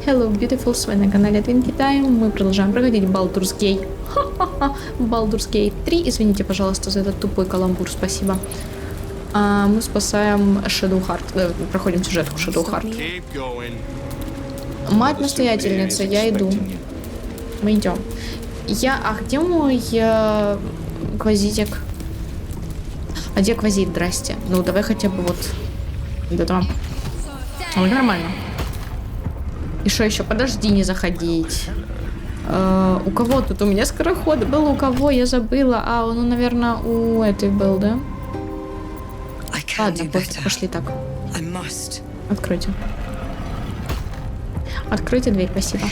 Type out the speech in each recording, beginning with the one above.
Hello, beautiful, с вами на канале Twinkie Time. Мы продолжаем проходить Baldur's Gate. Baldur's Gate 3. Извините, пожалуйста, за этот тупой каламбур, спасибо. Мы спасаем Shadowheart. Проходим сюжетку Shadowheart. Мать-настоятельница, я иду. Мы идем. А где мой квазитик? А где квазит, здрасте? Ну, давай хотя бы вот... Да. Нормально. И что еще? Подожди, не заходить. У кого тут? У меня скороход был, у кого? Я забыла. Он, наверное, у этой был, да? Ладно, пошли так. Откройте. Откройте дверь, спасибо.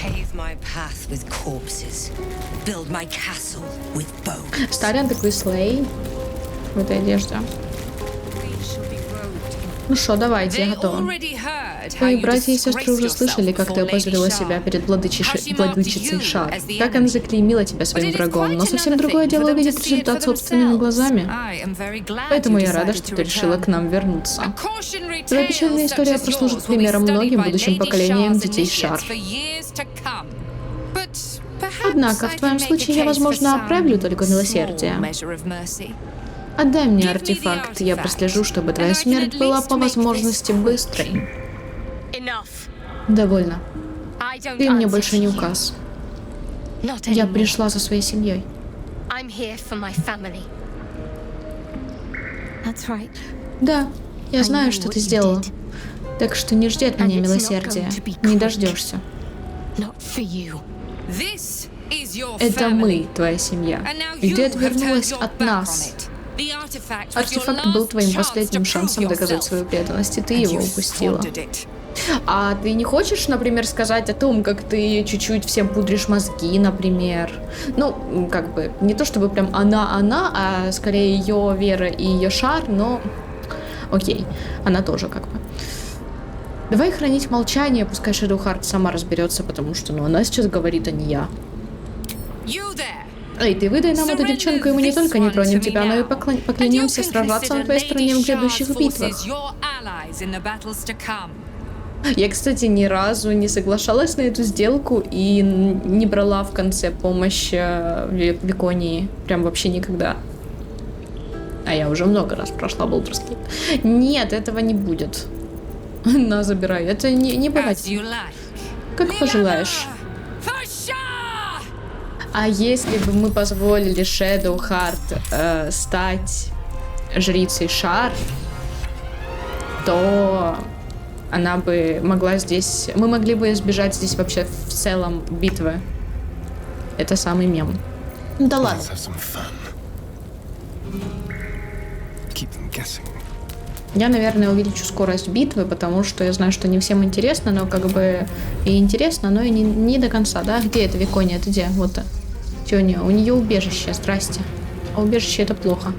Старый такой слей в этой одежде. Ну что, давайте, я готова. Твои братья и сестры уже слышали, как ты опозорила себя перед владычицей Шар. Как она заклеймила тебя своим врагом, но совсем другое дело увидеть результат собственными глазами. Поэтому я рада, что ты решила к нам вернуться. Твоя печальная история прослужит примером многим будущим поколениям детей Шар. Однако, в твоем случае я, возможно, оправлю только милосердие. Отдай мне артефакт, я прослежу, чтобы твоя смерть была по возможности быстрой. Довольно. Ты мне больше не указ. Я пришла за своей семьей. Да, я знаю, что ты сделала. Так что не жди от меня милосердия. Не дождешься. Это мы, твоя семья. И ты отвернулась от нас. Артефакт был твоим последним шансом доказать свою преданность, и ты его упустила. А ты не хочешь, например, сказать о том, как ты чуть-чуть всем пудришь мозги, например? Ну, как бы, не то чтобы прям она, а скорее ее вера и ее шар, но... Окей, она тоже как бы. Давай хранить молчание, пускай Shadowheart сама разберется, потому что, она сейчас говорит, а не я. Эй, ты выдай нам эту девчонку, и мы не только не тронем тебя, но и поклянемся сражаться на твоей стороне в грядущих битвах. Я, кстати, ни разу не соглашалась на эту сделку и не брала в конце помощь Виконии. Прям вообще никогда. А я уже много раз прошла Baldur's Gate. Нет, этого не будет. На, забирай. Это не бывает. Как пожелаешь. А если бы мы позволили Shadowheart стать жрицей Шар, то она бы могла здесь... Мы могли бы избежать здесь вообще в целом битвы. Это самый мем. Да ладно. Я, наверное, увеличу скорость битвы, потому что я знаю, что не всем интересно, но как бы и интересно, но и не до конца, да? Где это Викония? Это где? Вот. Чё у нее? У нее убежище, здрасте. А убежище это плохо.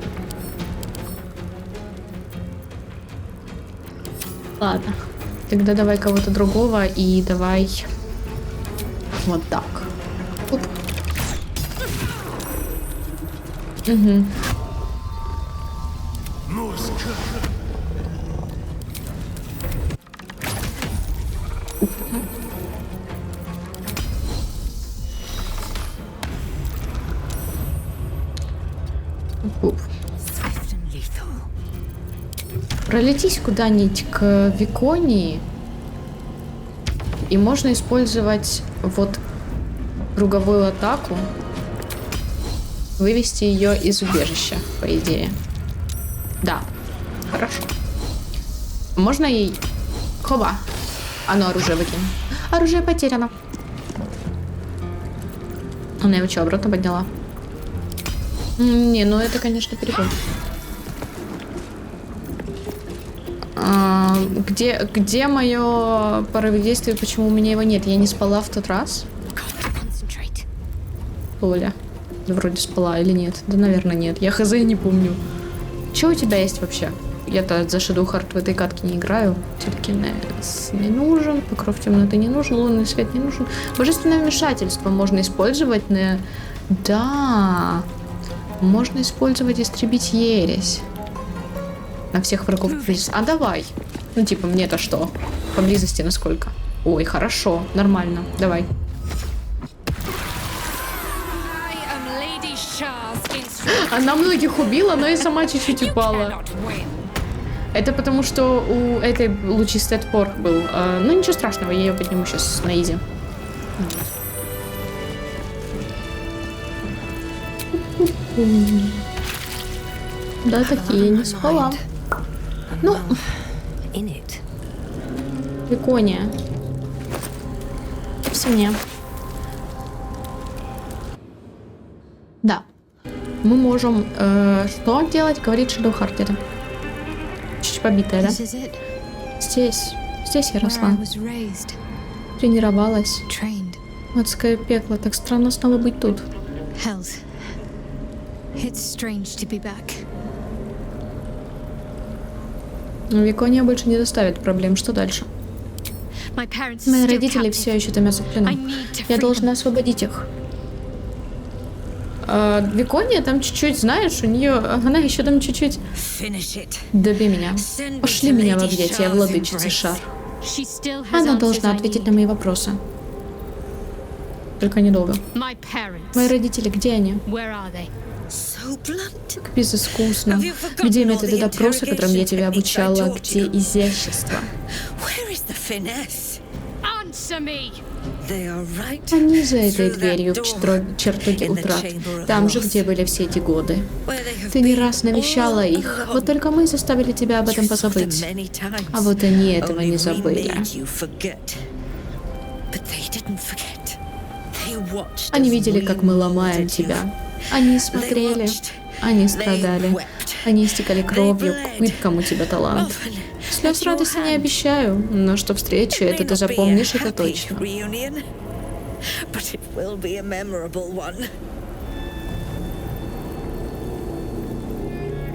Ладно. Тогда давай кого-то другого и давай вот так. Оп. Угу. Пролетись куда-нибудь к Виконии, и можно использовать вот круговую атаку, вывести ее из убежища, по идее. Да, хорошо. Можно ей... Хоба! Оружие выкинь. Оружие потеряно. Она его что, обратно подняла? Не, это, конечно, перебор. Где мое порыв действия? Почему у меня его нет? Я не спала в тот раз? Оля. Да вроде спала или нет? Да, наверное, нет. Я хз не помню. Что у тебя есть вообще? Я-то за Shadowheart в этой катке не играю. Телекинез не нужен. Покров темноты не нужен. Лунный свет не нужен. Божественное вмешательство можно использовать. Да. Можно использовать истребить ересь. На всех врагов поблизости. А давай. Ну, типа, мне-то что? Поблизости насколько? Ой, хорошо, нормально, давай. Она многих убила, но и сама чуть-чуть упала. Это потому, что у этой лучистый отпор был. Ну, ничего страшного, я ее подниму сейчас на изи. Да, такие, не спала. Ну, Викония. Все мне. Да. Мы можем... что делать? Говорит Shadowheart это. Чуть побитая, да? Здесь. Здесь я росла. Тренировалась. Адское пекло. Так странно снова быть тут. Но Викония больше не доставит проблем. Что дальше? Мои родители все еще томятся в плену. Я должна освободить их. Викония там чуть-чуть, знаешь, у нее... Она еще там чуть-чуть... Доби меня. Пошли меня в объятия, владычица Шар. Она должна ответить на мои вопросы. Только недолго. Мои родители, где они? Как безыскусно. Где методы допроса, которым я тебя обучала? Где изящество? Они за этой дверью в чертоге утрат. Там же, где были все эти годы. Ты не раз навещала их. Вот только мы заставили тебя об этом позабыть. А вот они этого не забыли. Они видели, как мы ломаем тебя. Они смотрели. Они страдали. Они истекали кровью. К пыткам у тебя талант. Слез радости не обещаю, но что встречу, это ты запомнишь, это точно.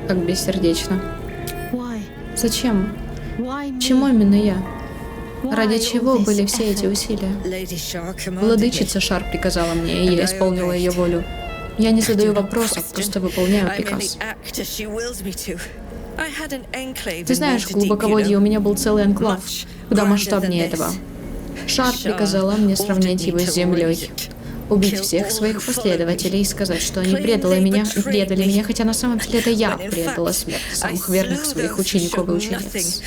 Как бессердечно. Зачем? Чему именно я? Ради чего были все эти усилия? Владычица Шар приказала мне, и я исполнила ее волю. Я не задаю вопросов, просто выполняю приказ. Ты знаешь, в глубоководье у меня был целый анклав, куда масштабнее этого. Шар приказала мне сравнять его с землей, убить всех своих последователей и сказать, что они предали меня, хотя на самом деле это я предала смерть самых верных своих учеников и учениц.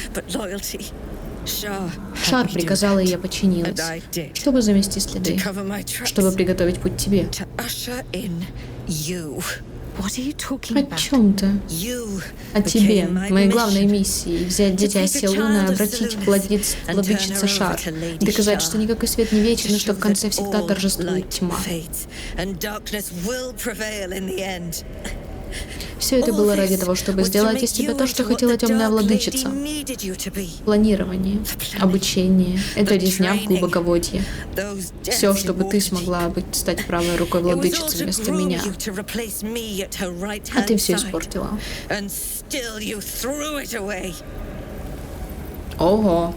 Шар приказала, и я подчинилась, чтобы замести следы, чтобы приготовить путь тебе. О чем ты? О тебе, моей главной миссии, взять дитя Селуна и обратить к владычице Шар, доказать, что никакой свет не вечен, и что в конце всегда торжествует тьма. Все это было ради того, чтобы сделать из тебя то, что хотела темная владычица. Планирование, обучение, это резня в глубоководье. Все, чтобы ты смогла стать правой рукой владычицы вместо меня. А ты все испортила. Ого.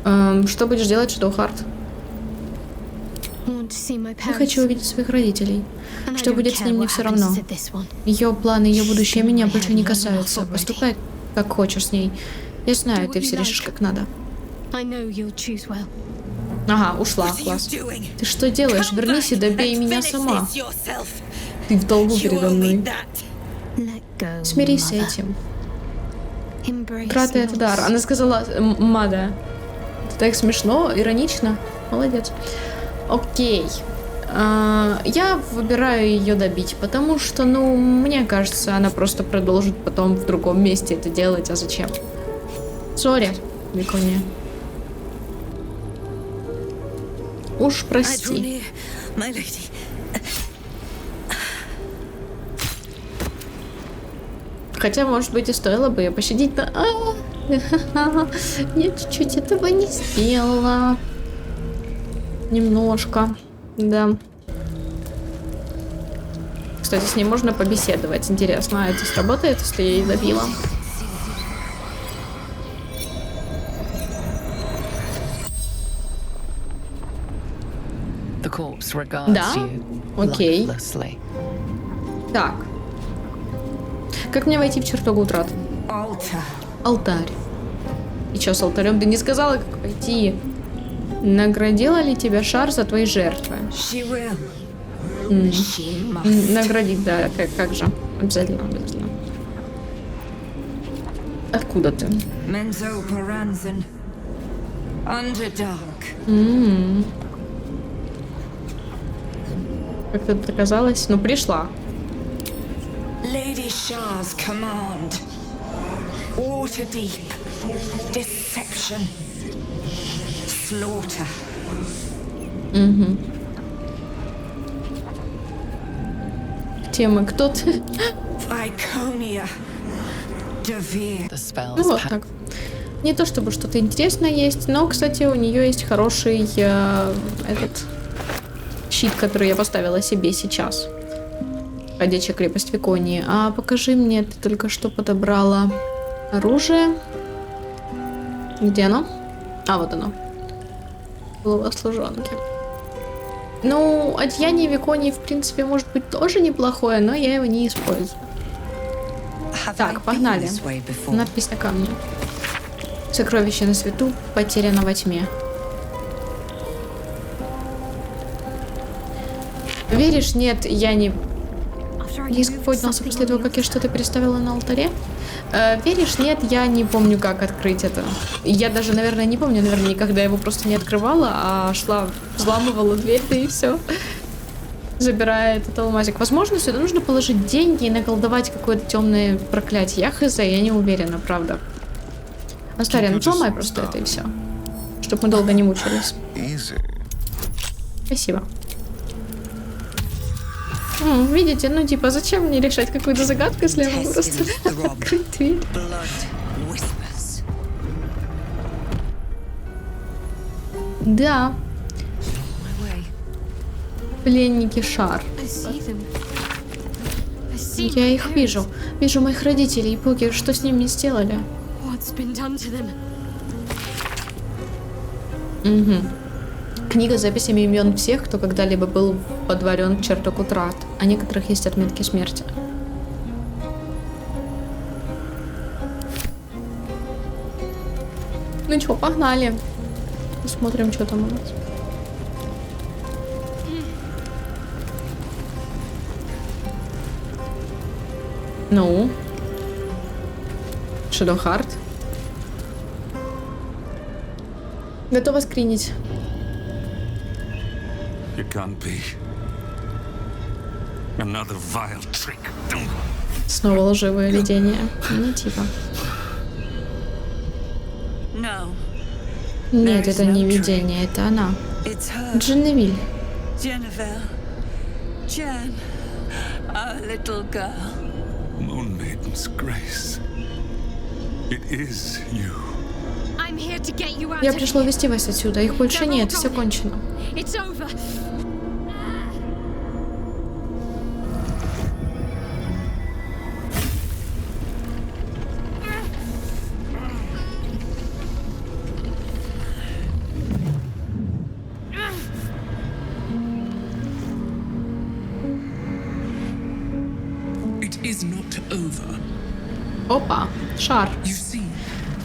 Что будешь делать, Shadowheart? Я хочу увидеть своих родителей. Что будет с ним, мне все равно. Ее планы, ее будущее меня больше не касаются. Поступай, как хочешь с ней. Я знаю, ты все решишь как надо. Ага, ушла, класс. Ты что делаешь? Вернись и добей меня сама. Ты в долгу передо мной. Смирись с этим. Брат, это дар. Она сказала Мада. Это так смешно, иронично. Молодец. Окей. Я выбираю ее добить, потому что, ну, мне кажется, она просто продолжит потом в другом месте это делать, а зачем? Сори, Викония. Уж прости. Хотя, может быть, и стоило бы ее пощадить, но... Я чуть-чуть этого не сделала. Немножко, да. Кстати, с ней можно побеседовать. Интересно, а это сработает, если я ее добила? Да? Окей. Так. Как мне войти в чертогу утрат? Алтарь. И чё с алтарем? Ты не сказала, как пойти? Наградила ли тебя шар за твои жертвы? Наградить, да, как же. Обязательно, обязательно. Откуда ты? Как тут оказалось? Ну, пришла. Lady Shah's command. Waterdeep. Deception. Slaughter. Тема, кто ты? Viconia. Devere. Ну, вот так. Не то чтобы что-то интересное есть, но, кстати, у нее есть хороший этот щит, который я поставила себе сейчас. Ходячая крепость Виконии. А покажи мне, ты только что подобрала оружие. Где оно? А, вот оно. Голова служанки. Ну, одеяние Виконии, в принципе, может быть тоже неплохое, но я его не использую. Так, погнали. Надпись на камне. Сокровище на свету, потеряно во тьме. Веришь? Нет, я не... Диск поднялся после того, как я что-то переставила на алтаре. Веришь? Нет, я не помню, как открыть это. Я даже, наверное, не помню, наверное, никогда его просто не открывала, а шла, взламывала дверь, и все. Забирая этот алмазик. Возможно, сюда нужно положить деньги и наколдовать какое-то темное проклятие. Я хз, я не уверена, правда. Астария, ну сломай просто это и все. Чтоб мы долго не мучились. Спасибо. Видите, ну типа, зачем мне решать какую-то загадку, если я могу просто открыть дверь? Да. Пленники Шар. Я их вижу. Вижу моих родителей. Боги, что с ними сделали? Угу. Книга с записями имен всех, кто когда-либо был подворен к чертогу Трат. О некоторых есть отметки смерти. Ну чё, погнали. Посмотрим, что там у нас. Ну? Shadowheart. Готова скринить. Снова лживое видение. Ну, типа. Нет, это не видение, это она. Дженевиль. Я пришла увезти вас отсюда. Их больше нет, все кончено. Опа, шар.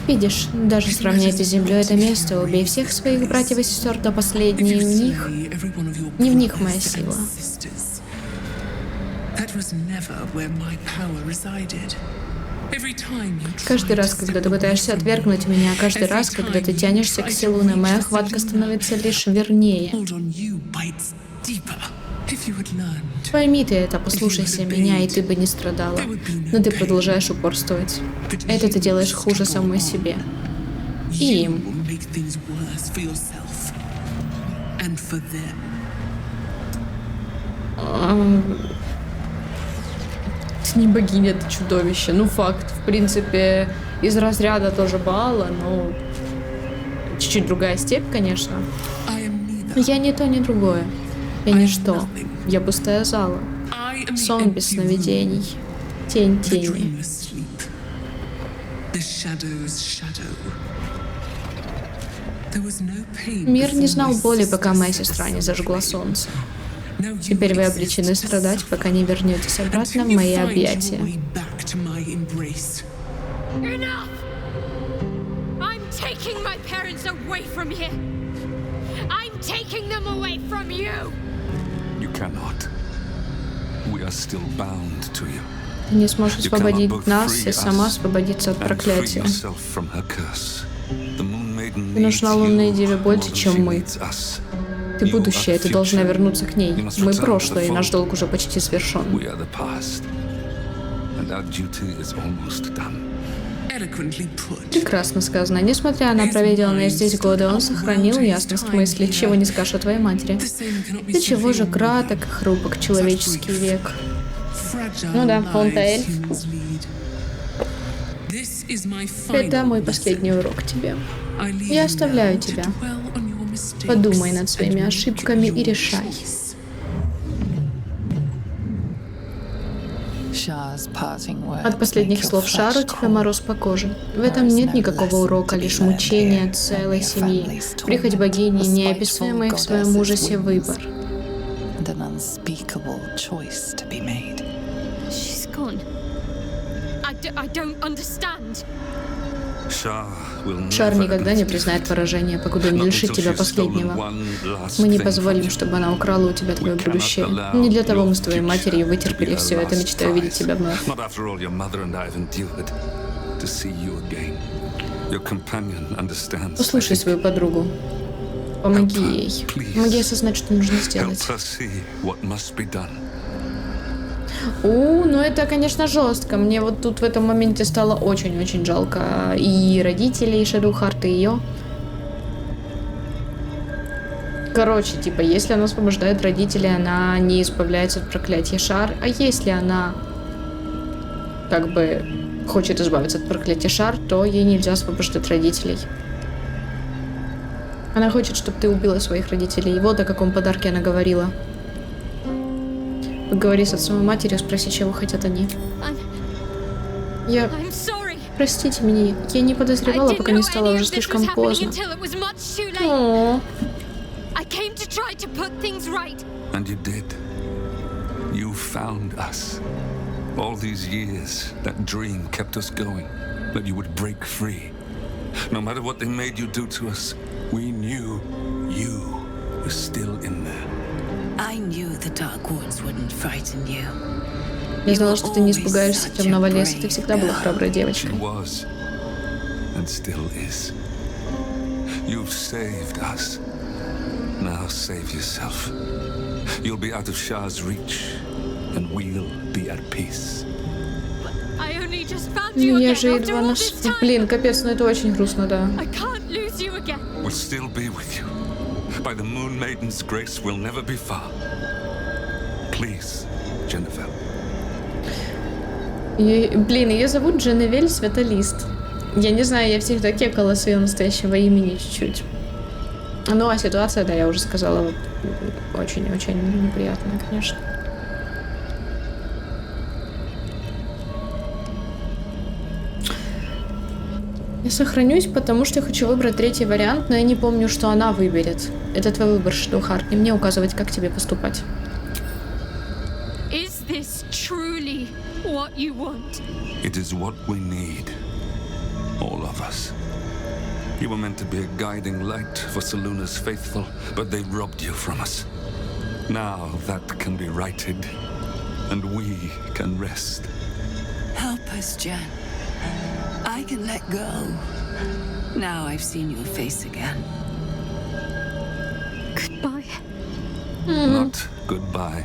Видишь, даже сравняя с землей это место, убей всех своих братьев и сестер до последней, не в них моя сила. Каждый раз, когда ты пытаешься отвергнуть меня, каждый раз, когда ты тянешься к Силуне, моя хватка становится лишь вернее. Пойми ты это, послушайся меня, и ты бы не страдала. Но ты продолжаешь упорствовать. Это ты делаешь хуже самой себе. И им. Ты не богиня, ты чудовище. Ну, факт. В принципе, из разряда тоже Баала, но чуть-чуть другая степь, конечно. Я ни то, ни другое. Я ничто. Я пустая зала. Сон без сновидений. Тень тени. Мир не знал боли, пока моя сестра не зажгла солнце. Теперь вы обречены страдать, пока не вернетесь обратно в мои объятия. taking my parents away from here. I'm taking them away from you. You cannot. We are still bound to you. Ты не сможешь освободить нас и сама освободиться от проклятия. Тебе нужна лунная дева больше, чем мы. Ты будущее, ты должна вернуться к ней. Мы прошлое, и наш долг уже почти свершен. Прекрасно сказано. Несмотря на проведенные здесь годы, он сохранил ясность мысли, чего не скажешь о твоей матери. Для чего же краток и хрупок человеческий век? Ну да, он-то эльф. Это мой последний урок тебе. Я оставляю тебя. Подумай над своими ошибками и решай. От последних слов Шару тебе мороз по коже. В этом нет никакого урока, лишь мучение целой семьи. Прихоть богини, неописуемый в своем ужасе выбор. Шар никогда не признает поражение, покуда не лишит тебя последнего. Мы не позволим, чтобы она украла у тебя твое будущее. Не для того мы с твоей матерью вытерпели все это, мечтая увидеть тебя вновь. Послушай свою подругу. Помоги ей. Помоги осознать, что нужно сделать. Ну это, конечно, жестко. Мне вот тут в этом моменте стало очень-очень жалко и родителей, и Шадоухарт, и ее. Короче, типа, если она освобождает родителей, она не избавляется от проклятия Шар. А если она, как бы, хочет избавиться от проклятия Шар, то ей нельзя освобождать родителей. Она хочет, чтобы ты убила своих родителей. И вот о каком подарке она говорила. Поговори с отцом и матерью, спроси, чего хотят они. Простите меня, я не подозревала, пока не стало уже слишком поздно. О. And you did. You found us. All these years, that dream kept us going, that you would break free. No matter what they made you do to us, we knew you were still in there. I knew the Dark Woods wouldn't frighten you. Я знала, что ты не испугаешься темного леса. Ты всегда была храброй девочкой. And still is. You've saved us. Now save yourself. You'll be out of Shah's reach, and we'll be at peace. Ну я же едва Блин, капец, ну это очень грустно, да. We'll still be with you. By the Moon Maiden's grace, we'll never be far. Please, Jennifer. Блин, ее зовут Дженевель Светолист. Я не знаю, я всегда кекала с ее настоящего имени чуть-чуть. Ну, а ситуация, да, я уже сказала, очень-очень неприятная, конечно. Я сохранюсь, потому что я хочу выбрать третий вариант, но я не помню, что она выберет. Это твой выбор, Шадоухарт, не мне указывать, как тебе поступать. It is what we need. All of us. You were meant to be a guiding light for Selûne's faithful, but they robbed you from us. Now that can be righted, and we can rest. Help us, Jen. I can let go. Now I've seen your face again. Goodbye. Not goodbye.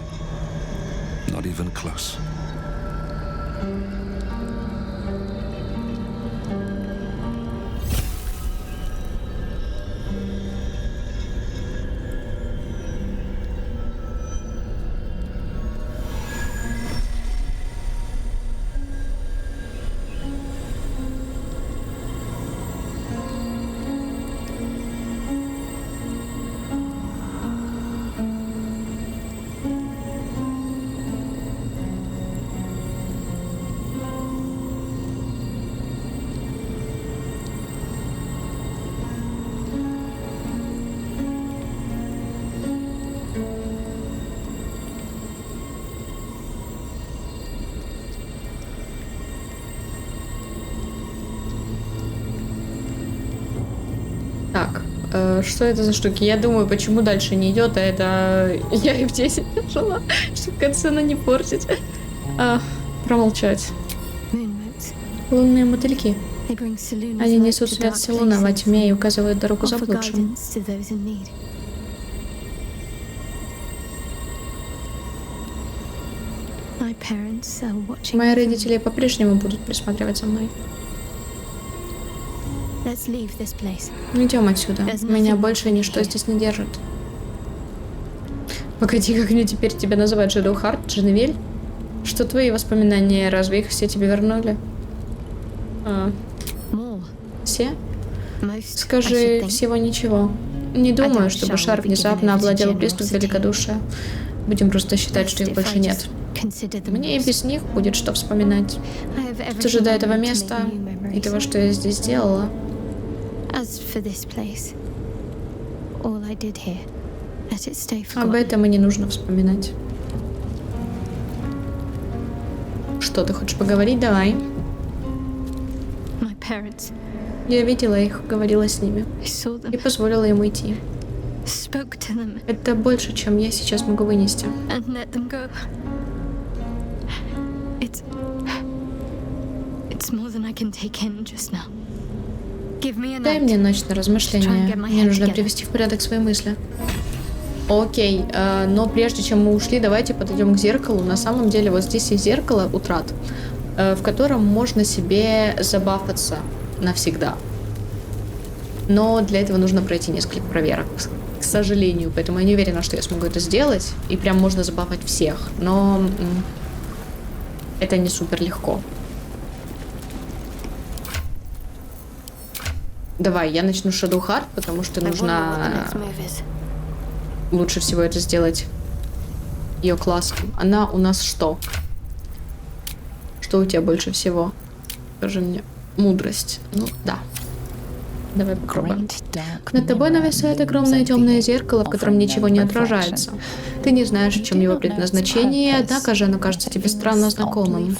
Not even close. Что это за штуки? Я думаю, почему дальше не идет, а это я и в 10 нажала, чтобы в конце она не портить. Промолчать. Лунные мотыльки. Они несут свет Селуна во тьме и указывают дорогу заблудшим. Мои родители по-прежнему будут присматривать за мной. Идем отсюда. Меня больше ничто здесь не держит. Погоди, как мне теперь тебя называют? Шэдоухарт? Дженевиль? Что твои воспоминания? Разве их все тебе вернули? Все? Скажи всего ничего. Не думаю, чтобы Шар внезапно овладел приступ великодушия. Будем просто считать, что их больше нет. Мне и без них будет что вспоминать. Что же до этого места и того, что я здесь делала? Об этом и не нужно вспоминать. Что, ты хочешь поговорить? Давай. Я видела их, говорила с ними. И позволила им уйти. Это больше, чем я сейчас могу вынести. Дай мне ночь на размышления. Мне нужно привести в порядок свои мысли. Окей, но прежде чем мы ушли, давайте подойдем к зеркалу. На самом деле вот здесь есть зеркало утрат, в котором можно себе забафаться навсегда. Но для этого нужно пройти несколько проверок, к сожалению. Поэтому я не уверена, что я смогу это сделать. И прям можно забафать всех. Но это не супер легко. Давай, я начну Шэдоухарт, потому что нужно лучше всего это сделать ее классом. Она у нас что? Что у тебя больше всего? Скажи мне. Мудрость. Ну, да. Давай попробуем. Над тобой нависает огромное темное зеркало, в котором ничего не отражается. Ты не знаешь, в чем его предназначение, однако же оно кажется тебе странно знакомым.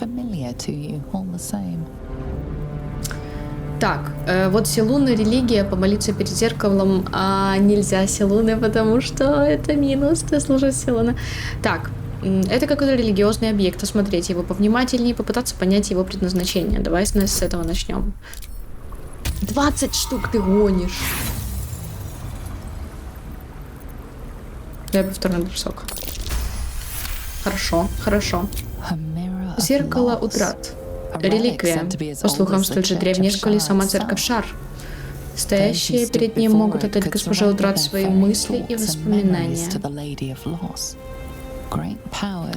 Так, вот Селуна, религия, помолиться перед зеркалом, а нельзя Селуны, потому что это минус, ты служишь Селуна. Так, это какой-то религиозный объект, осмотреть его повнимательнее, попытаться понять его предназначение. Давай с этого начнем. 20 штук ты гонишь. Дай повторный бросок. Хорошо, хорошо. Зеркало утрат. Реликвия. По слухам, столь же древняя, сколь и сама церковь Шар. Стоящие перед ним могут отдать госпоже утрат свои мысли и воспоминания.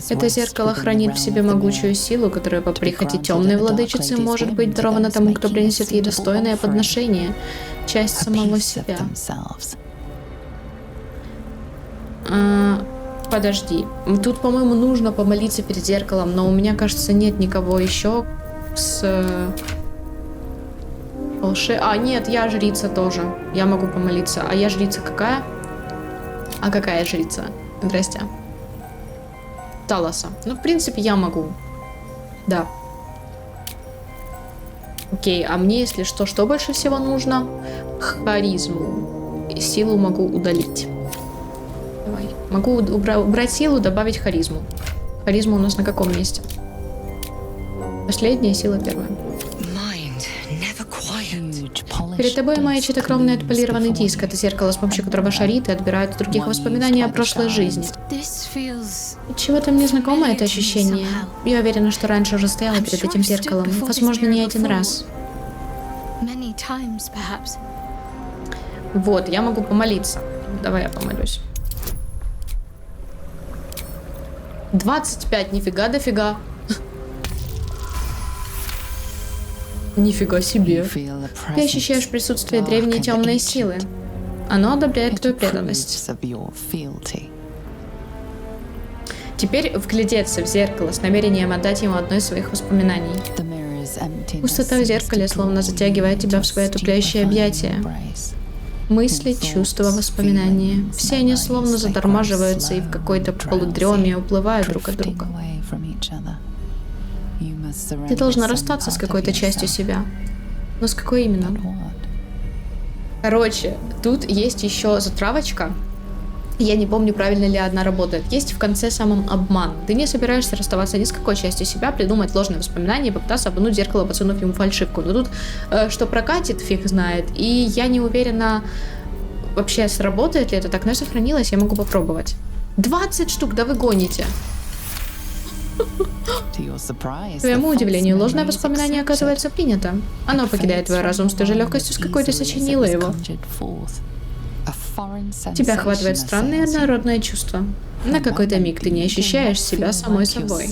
Это зеркало хранит в себе могучую силу, которая по прихоти темной владычицы может быть дарована тому, кто принесет ей достойное подношение, часть самого себя. Подожди. Тут, по-моему, нужно помолиться перед зеркалом, но у меня, кажется, нет никого еще с... нет, я жрица тоже. Я могу помолиться. А я жрица какая? А какая жрица? Здрасте. Талоса. Ну, в принципе, я могу. Да. Окей, а мне, если что больше всего нужно? Харизму. Силу могу удалить. Давай. Могу убрать силу, добавить харизму. Харизма у нас на каком месте? Последняя, сила первая. Перед тобой маячит огромный отполированный диск. Это зеркало, с помощью которого шариты отбирают у других воспоминания о прошлой жизни. Чего-то мне знакомо это ощущение. Я уверена, что раньше уже стояла перед этим зеркалом. Возможно, не один раз. Вот, я могу помолиться. Давай я помолюсь. 25, нифига дофига. Нифига себе. Ты ощущаешь присутствие древней темной силы. Оно одобряет твою преданность. Теперь вглядеться в зеркало с намерением отдать ему одно из своих воспоминаний. Пустота в зеркале словно затягивает тебя в свои отупляющие объятия. Мысли, чувства, воспоминания. Все они словно затормаживаются и в какой-то полудреме уплывают друг от друга. Ты должна расстаться с какой-то частью себя. Но с какой именно? Короче, тут есть еще затравочка. Я не помню, правильно ли она работает. Есть в конце самом обман. Ты не собираешься расставаться ни с какой частью себя, придумать ложные воспоминания и попытаться обмануть зеркало, подсунув ему фальшивку. Но тут что прокатит, фиг знает. И я не уверена, вообще сработает ли это так. Но я сохранилась, я могу попробовать. 20 штук, да вы гоните. К твоему удивлению, ложное воспоминание оказывается принято. Оно покидает твой разум с той же легкостью, с какой ты сочинила его. Тебя охватывает странное однородное чувство. На какой-то миг ты не ощущаешь себя самой собой.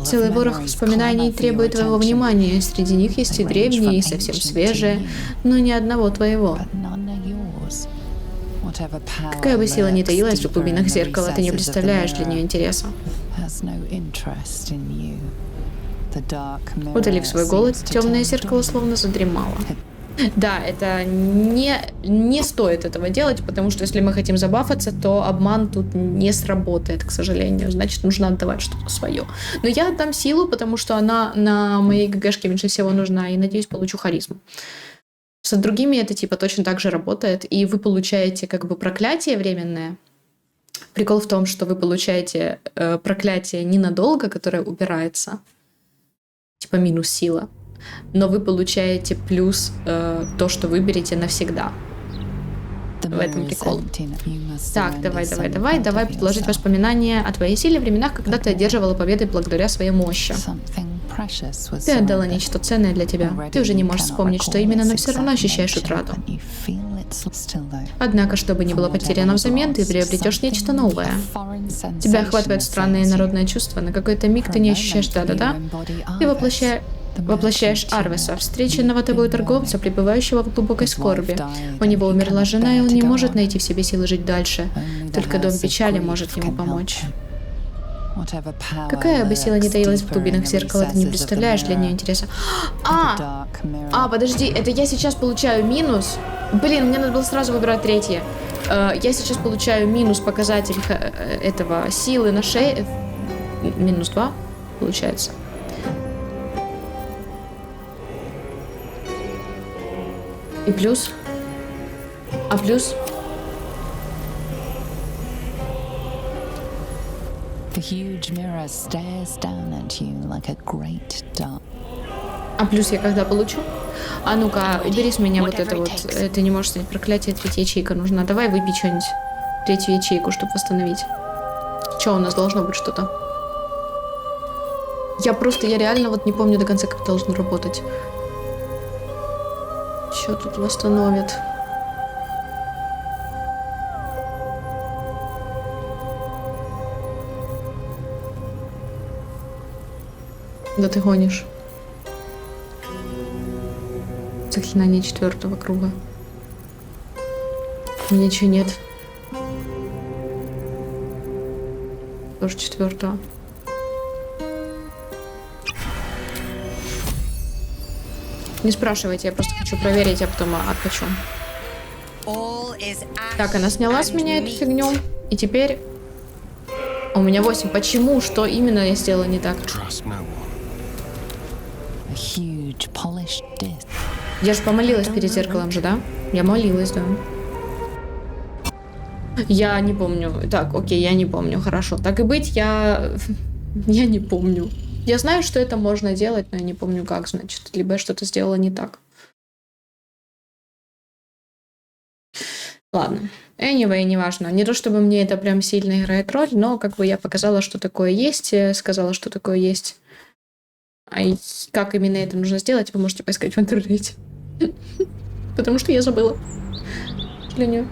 Целый ворох воспоминаний требует твоего внимания. Среди них есть и древние, и совсем свежие, но ни одного твоего. Какая бы сила ни таилась в глубинах зеркала, ты не представляешь для нее интереса. Удалив свой голод, темное зеркало словно задремало. Да, это не стоит этого делать, потому что если мы хотим забафаться, то обман тут не сработает, к сожалению. Значит, нужно отдавать что-то свое. Но я отдам силу, потому что она на моей ГГшке меньше всего нужна, и, надеюсь, получу харизму. С другими это типа точно так же работает, и вы получаете как бы проклятие временное. Прикол в том, что вы получаете проклятие ненадолго, которое убирается, типа минус сила. Но вы получаете плюс то, что выберете навсегда. В этом прикол. Так, давай предложить воспоминания о твоей силе в временах, когда ты одерживала победы благодаря своей мощи. Ты отдала нечто ценное для тебя. Ты уже не можешь вспомнить, что именно, но все равно ощущаешь утрату. Однако, что бы ни было потеряно взамен, ты приобретешь нечто новое. Тебя охватывает странное народное чувство. На какой-то миг ты не ощущаешь да-да-да. Ты воплощаешь Арвеса, встреченного тобой торговца, пребывающего в глубокой скорби. У него умерла жена, и он не может найти в себе силы жить дальше. Только дом печали может ему помочь. Какая бы сила ни таилась в глубинах зеркала, ты не представляешь для нее интереса. Подожди, это я сейчас получаю минус? Блин, мне надо было сразу выбирать третье. Я сейчас получаю минус показатель этого силы на шее. Минус 2, получается. И плюс. А плюс. А плюс я когда получу? А ну-ка, убери с меня вот это вот. Ты не можешь снять проклятие, третья ячейка нужна. Давай выбей что-нибудь. Третью ячейку, чтобы восстановить. Что у нас должно быть что-то? Я реально вот не помню до конца, как это должно работать. Что тут восстановит? Да ты гонишь. Заклинание 4-го круга. Ничего нет. Тоже 4-го. Не спрашивайте, я просто хочу проверить, а потом откачу. Так, она сняла с меня эту фигню. И теперь... У меня 8. Почему? Что именно я сделала не так? Я же помолилась перед зеркалом же, да? Я молилась, да. Я не помню. Так, окей, я не помню. Хорошо. Так и быть, я не помню. Я знаю, что это можно делать, но я не помню как, значит. Либо я что-то сделала не так. Ладно. Anyway, неважно. Не то, чтобы мне это прям сильно играет роль, но как бы я показала, что такое есть, сказала, что такое есть. А как именно это нужно сделать, вы можете поискать в интернете. Потому что я забыла. К сожалению.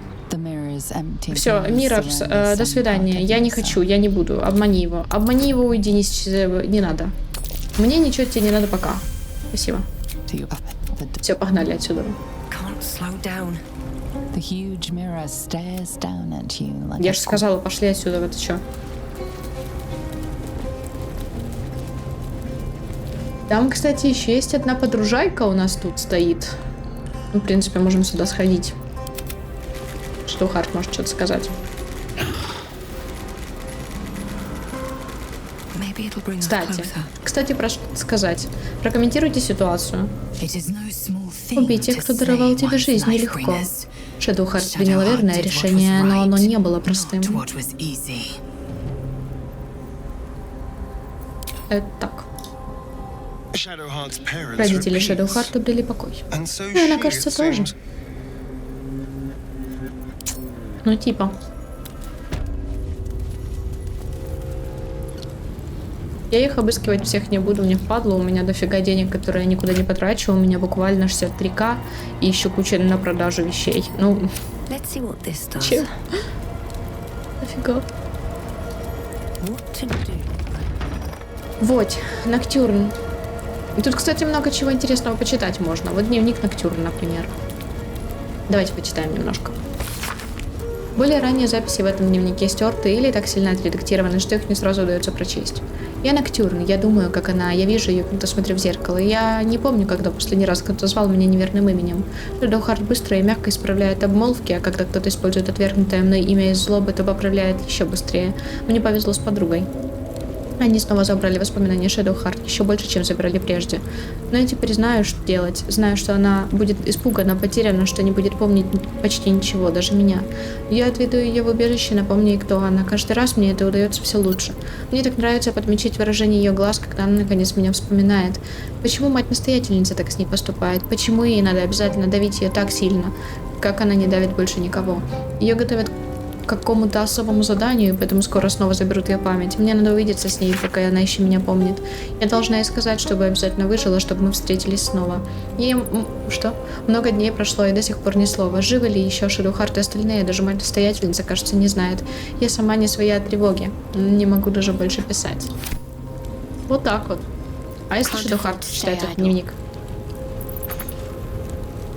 Все, Миррорс, до свидания. Я не хочу, я не буду. Обмани его. Обмани его, уйди, не надо. Мне ничего тебе не надо пока. Спасибо. Все, погнали отсюда. Я же сказала, пошли отсюда, вот что. Там, кстати, еще есть одна подружайка у нас тут стоит. Ну, в принципе, можем сюда сходить. Что Харт может что-то сказать. Кстати, прошу сказать, прокомментируйте ситуацию. Убить тех, кто даровал тебе жизнь, нелегко. Шэдоухарт приняла верное решение, но оно не было простым. Это так. Родители Шэдоухарта обрели покой. И она, кажется, тоже. Ну, типа. Я их обыскивать всех не буду, мне впадло. У меня дофига денег, которые я никуда не потрачу. У меня буквально 63к и еще куча на продажу вещей. Ну, че? Дофига. Вот, Ноктюрн. И тут, кстати, много чего интересного почитать можно. Вот дневник Ноктюрна, например. Давайте почитаем немножко. Более ранние записи в этом дневнике стерты или так сильно отредактированы, что их не сразу удается прочесть. Я Ноктюрн, я думаю, как она, я вижу ее, когда смотрю в зеркало. Я не помню, когда последний раз кто-то звал меня неверным именем. Шэдоухарт быстро и мягко исправляет обмолвки, а когда кто-то использует отвергнутое мной имя из злобы, то поправляет еще быстрее. Мне повезло с подругой. Они снова забрали воспоминания Шэдоухарт, еще больше, чем забрали прежде. Но я теперь знаю, что делать. Знаю, что она будет испугана, потеряна, что не будет помнить почти ничего, даже меня. Я отведу ее в убежище, напомню ей, кто она. Каждый раз мне это удается все лучше. Мне так нравится подмечать выражение ее глаз, когда она наконец меня вспоминает. Почему мать-настоятельница так с ней поступает? Почему ей надо обязательно давить ее так сильно, как она не давит больше никого? Ее готовят к какому-то особому заданию, поэтому скоро снова заберут ее память. Мне надо увидеться с ней, пока она еще меня помнит. Я должна ей сказать, чтобы обязательно выжила, чтобы мы встретились снова. Ей... Что? Много дней прошло, и до сих пор ни слова. Живы ли еще Шэдоухарт и остальные? Даже мать-настоятельница, кажется, не знает. Я сама не своя от тревоги. Не могу даже больше писать. Вот так вот. А если Шэдоухарт читает этот дневник?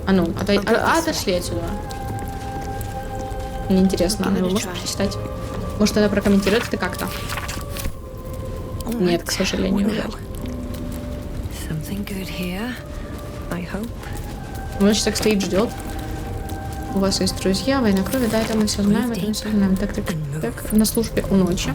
А ну, отошли отсюда. Мне интересно, она его может прочитать? Может, она прокомментирует это как-то? Нет, к сожалению, уже. Он еще так стоит, ждет. У вас есть друзья, война крови, да, это мы все знаем, это мы все знаем. Так, на службе у ночи.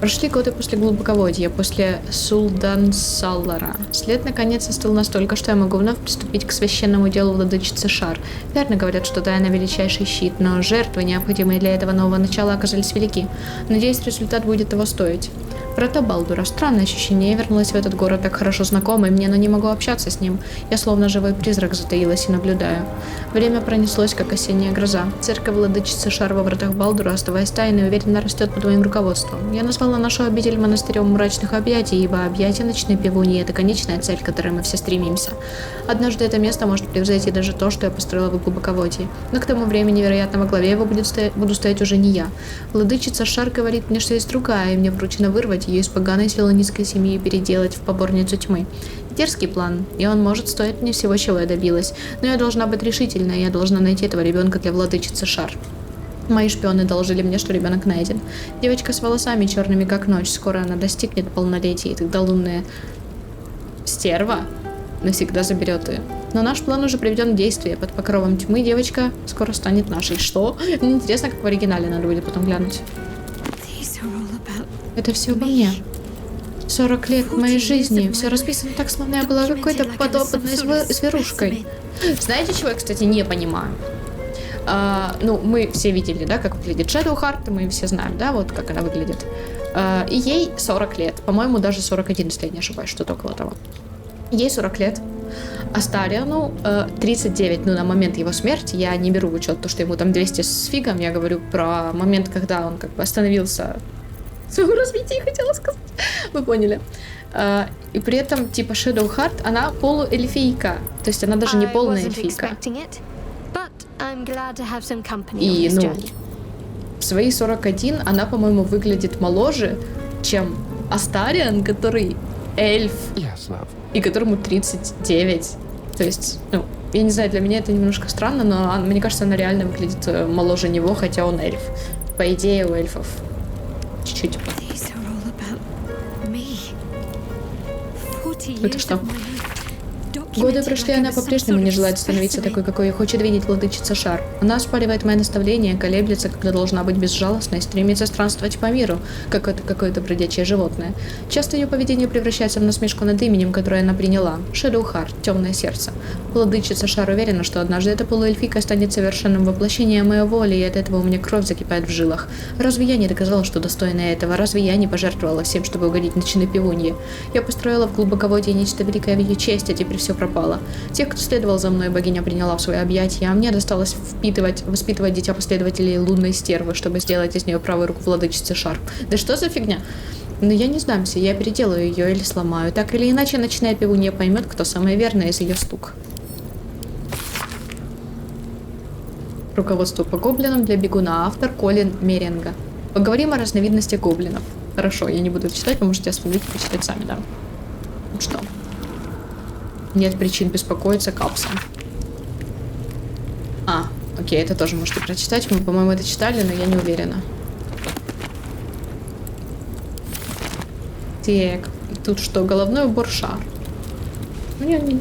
Прошли годы после глубоководья, после Сулдансаллара. След наконец остыл настолько, что я могу вновь приступить к священному делу владычицы Шар. Верно говорят, что тайна величайший щит, но жертвы, необходимые для этого нового начала, оказались велики. Надеюсь, результат будет того стоить. Врата Балдура. Странное ощущение. Я вернулась в этот город так хорошо знакомый мне, но не могу общаться с ним. Я словно живой призрак затаилась и наблюдаю. Время пронеслось, как осенняя гроза. Церковь владычицы Шар во вратах Балдура, оставаясь тайной, уверенно растет под моим руководством. Я назвала нашу обитель монастырем мрачных объятий, ибо объятия ночной пивуньи — это конечная цель, к которой мы все стремимся. Однажды это место может превзойти даже то, что я построила в глубоководье. Но к тому времени, вероятно, во главе его буду стоять уже не я. Владычица Шар говорит мне, что есть другая, и мне вручено вырвать ее из поганой свелонистской семьи и переделать в поборницу тьмы. Дерзкий план, и он может стоить мне всего, чего я добилась. Но я должна быть решительной, я должна найти этого ребенка для владычицы Шар. Мои шпионы доложили мне, что ребенок найден. Девочка с волосами черными, как ночь. Скоро она достигнет полнолетия, и тогда лунная стерва навсегда заберет ее. Но наш план уже приведен в действие. Под покровом тьмы девочка скоро станет нашей. Что? Мне интересно, как в оригинале, надо будет потом глянуть. Это все обо мне. 40 лет моей жизни. Все расписано так, словно я была какой-то подопытной зверушкой. Знаете, чего я, кстати, не понимаю? Ну, мы все видели, да, как выглядит Шэдоухарт, мы все знаем, да, вот как она выглядит. И ей 40 лет. По-моему, даже 41, если я не ошибаюсь, что-то около того. Ей 40 лет. Астариану 39, ну, на момент его смерти. Я не беру в учет то, что ему там 200 с фигом. Я говорю про момент, когда он как бы остановился в своем развитии, хотела сказать. Вы поняли. И при этом, типа, Шэдоухарт, она полуэльфийка. То есть она даже не полная эльфийка. И, ну, в свои 41 она, по-моему, выглядит моложе, чем Астариан, который эльф, и которому 39. То есть, ну, я не знаю, для меня это немножко странно, но мне кажется, она реально выглядит моложе него, хотя он эльф. По идее, у эльфов чуть-чуть. Это что? Годы прошли, она по-прежнему не желает становиться такой, какой ее хочет видеть владычица Шар. Она оспаривает мои наставления, колеблется, когда должна быть безжалостной, стремится странствовать по миру, как это какое-то бродячее животное. Часто ее поведение превращается в насмешку над именем, которое она приняла – Shadowheart, темное сердце. Владычица Шар уверена, что однажды эта полуэльфийка станет совершенным воплощением моей воли, и от этого у меня кровь закипает в жилах. Разве я не доказала, что достойна этого? Разве я не пожертвовала всем, чтобы угодить ночной пивунье? Я построила в глубоководье нечто великое в ее честь, а теперь все пропало. Тех, кто следовал за мной, богиня приняла в свои объятия, а мне досталось воспитывать дитя последователей лунной стервы, чтобы сделать из нее правую руку владычицы Шар. Да что за фигня? Но я не сдамся, я переделаю ее или сломаю. Так или иначе, ночная пивунья поймет, кто самая верная из ее слуг. Руководство по гоблинам для бегуна. Автор Колин Меренга. Поговорим о разновидности гоблинов. Хорошо, я не буду читать, вы можете остановить и почитать сами, да. Ну что? Нет причин беспокоиться, Капса. Окей, это тоже можете прочитать. Мы, по-моему, это читали, но я не уверена. Так, тут что? Головной убор Шар. Не.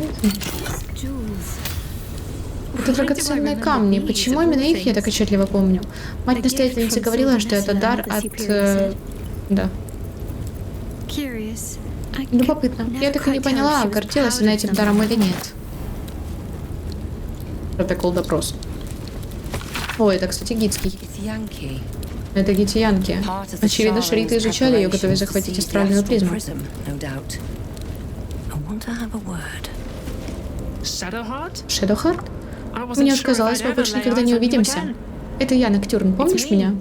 Это драгоценные камни. Почему именно их я так отчетливо помню? Мать-настоятельница говорила, что это дар от... Да. Любопытно. Я так и не поняла, гордилась она этим даром или нет. Протокол допрос. Ой, это, кстати, гидский. Это гитиянки. Очевидно, шариты изучали ее, готовясь захватить астральную призму. Shadowheart? Мне казалось, мы больше никогда не увидимся. Это я, Ноктюрн, помнишь меня?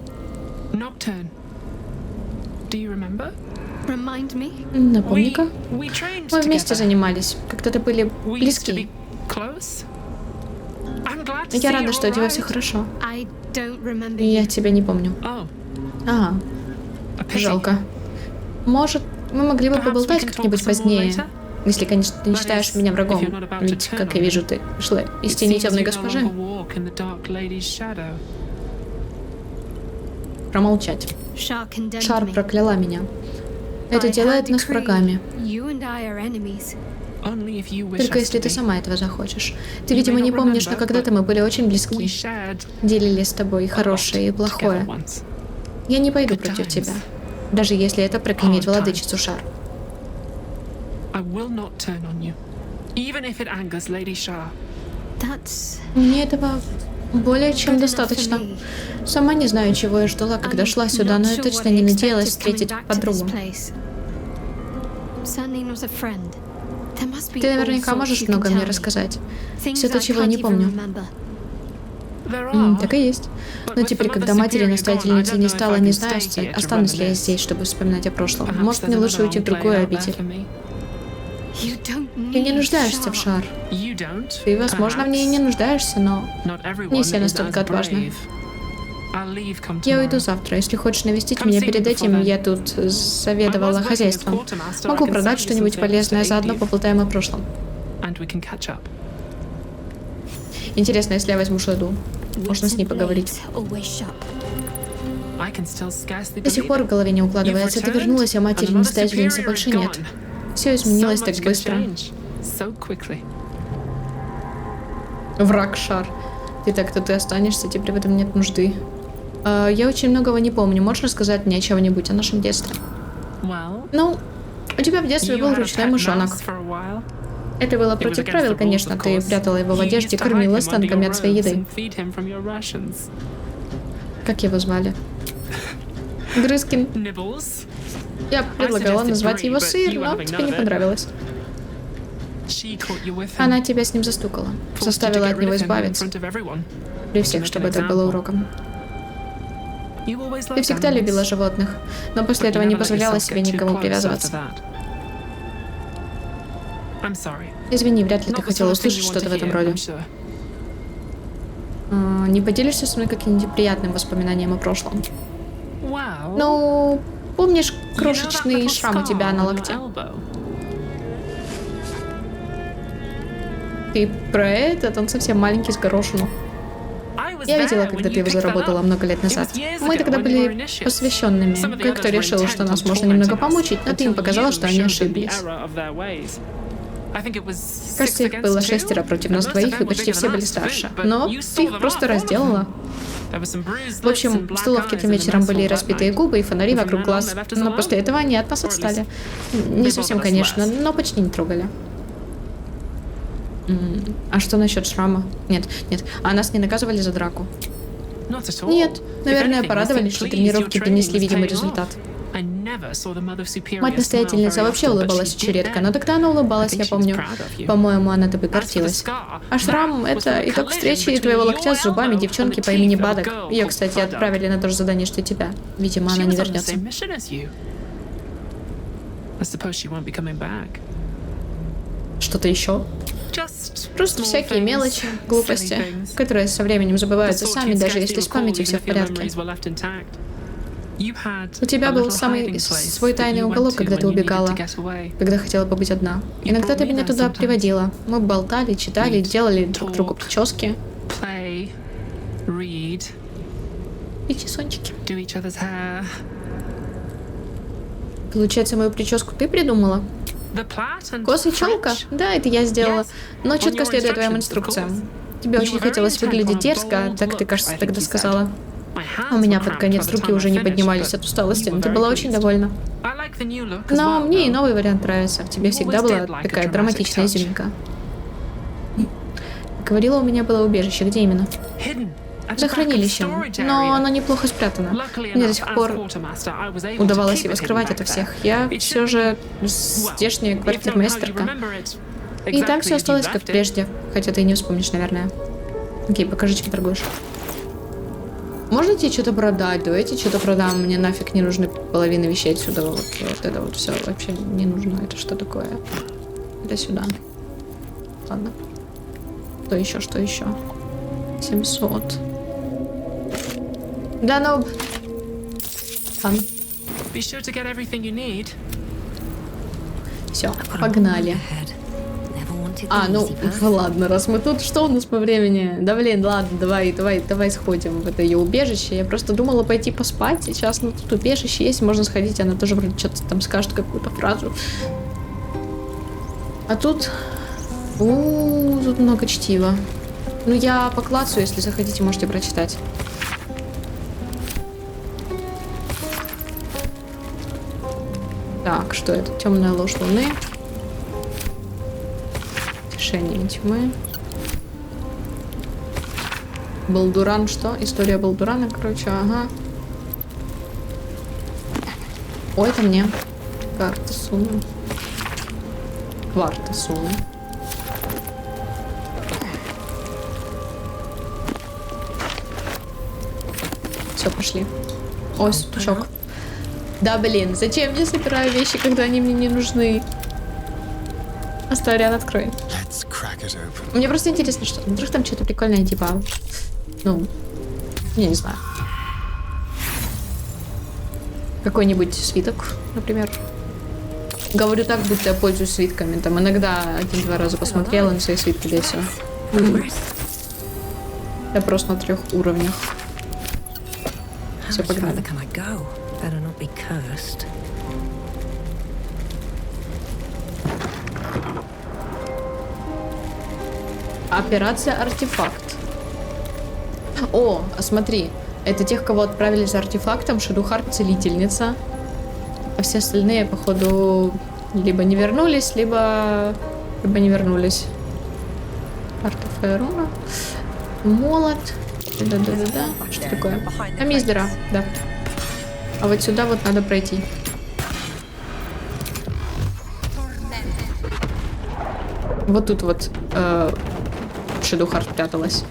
Напомни-ка. Мы вместе занимались. Как-то были близки. Я рада, что у тебя все хорошо. Я тебя не помню. Ага. Жалко. Может, мы могли бы поболтать как-нибудь позднее? Если, конечно, ты не считаешь меня врагом. Ведь, как я вижу, ты пришла из тени темной госпожи. Промолчать. Шар прокляла меня. Это делает нас врагами. Только если ты сама этого захочешь. Ты, видимо, не помнишь, но когда-то мы были очень близки. Делили с тобой хорошее и плохое. Я не пойду против тебя, даже если это проклянет владычицу Шар. Мне этого более чем достаточно. Сама не знаю, чего я ждала, когда шла сюда, но я точно не надеялась встретить подругу. Ты наверняка можешь много мне рассказать. Все то, чего я не помню. Так и есть. Но теперь, когда матери-настоятельницы не стало, не знаю, останусь ли я здесь, чтобы вспоминать о прошлом. Может, мне лучше уйти в другую обитель. Ты не нуждаешься в Шар. Ты, возможно, в ней и не нуждаешься, но не все настолько отважны. Я уйду завтра. Если хочешь навестить меня перед этим, я тут заведовала хозяйством. Могу продать что-нибудь полезное, заодно поболтаем о прошлом. Интересно, если я возьму Шаду, можно с ней поговорить. До сих пор в голове не укладывается. Ты вернулась, а матери-настоятельницы больше нет. Все изменилось так быстро. Враг Шар. Ты так, тут и останешься, теперь в этом нет нужды. Я очень многого не помню. Можешь рассказать мне о чем-нибудь о нашем детстве? Ну, у тебя в детстве был ручной мышонок. Это было против правил, конечно. Ты прятала его в одежде, кормила останками от своей еды. Как его звали? Грызкин. Я предлагала назвать его Сыр, но тебе не понравилось. Она тебя с ним застукала. Заставила от него избавиться. При всех, чтобы это было уроком. Ты всегда любила животных, но после этого не позволяла себе никому привязываться. Извини, вряд ли ты хотела услышать что-то в этом роде. Не поделишься со мной каким-нибудь приятным воспоминанием о прошлом? Ну, помнишь крошечный шрам у тебя на локте? Ты про этот? Он совсем маленький, с горошину. Я видела, когда ты его заработала много лет назад. Мы тогда были посвященными. Кое-кто решил, что нас можно немного помучить, но ты им показала, что они ошиблись. Кажется, их было 6 против нас двоих, и почти все были старше. Но ты их просто разделала. В общем, в столовке тем вечером были разбитые губы и фонари вокруг глаз. Но после этого они от нас отстали. Не совсем, конечно, но почти не трогали. А что насчет шрама? Нет. А нас не наказывали за драку? Нет. Наверное, порадовались, что тренировки принесли видимый результат. Мать-настоятельница вообще улыбалась очень редко, но тогда она улыбалась, я помню. По-моему, она тобой гордилась. А шрам — это итог встречи твоего локтя с зубами девчонки по имени Бадок. Ее, кстати, отправили на то же задание, что и тебя. Видимо, она не вернется. Что-то еще? Просто всякие мелочи, глупости, которые со временем забываются сами, даже если с памятью все в порядке. У тебя был свой тайный уголок, когда ты убегала, когда хотела побыть одна. Иногда ты меня туда приводила. Мы болтали, читали, делали друг другу прически. И чесончики. Получается, мою прическу ты придумала? Косы и челка? Да, это я сделала. Но четко следуя твоим инструкциям. Тебе очень хотелось выглядеть дерзко, так ты, кажется, тогда сказала. У меня под конец руки уже не поднимались от усталости, но ты была очень довольна. Но мне и новый вариант нравится. В тебе всегда была такая драматичная изюминка. Говорила, у меня было убежище. Где именно? За хранилищем, но оно неплохо спрятано. Мне до сих пор удавалось его скрывать от всех. Я все же здешняя квартирмейстерка. И там все осталось как прежде, хотя ты и не вспомнишь, наверное. Окей, покажи, чем торгуешь. Можно тебе что-то продать? Давайте что-то продам. Мне нафиг не нужны половины вещей отсюда. Вот это вот все вообще не нужно. Это что такое? Это сюда. Ладно. Что еще? 700. Да, ну... Ладно. Все, погнали. Ну, ладно, раз мы тут, что у нас по времени? Да блин, ладно, давай сходим в это ее убежище. Я просто думала пойти поспать сейчас, но тут убежище есть, можно сходить, она тоже вроде что-то там скажет, какую-то фразу. А тут... тут много чтива. Ну, я поклацаю, если захотите, можете прочитать. Так, что это? Темная ложь луны. Решение тьмы. Балдуран, что? История Балдурана, короче, ага. Ой, это мне. Карта Суны. Кварта Суны. Все, пошли. Ой, сундучок. Да, блин, зачем я собираю вещи, когда они мне не нужны? Астариан, открой. Мне просто интересно, что вдруг там что-то прикольное, типа... Ну, я не знаю. Какой-нибудь свиток, например. Говорю так, будто я пользуюсь свитками. Там иногда 1-2 раза посмотрела на свои свитки, да и все. Я просто на 3 уровнях. Все, погнали. Операция «Артефакт». О, а смотри, это тех, кого отправили за артефактом, Шадухард — целительница. А все остальные, походу, либо не вернулись, либо не вернулись. Артефакт руна. Молот. Да. Что такое? Там есть дыра, да. А вот сюда вот надо пройти. Вот тут вот Шадухард пряталась.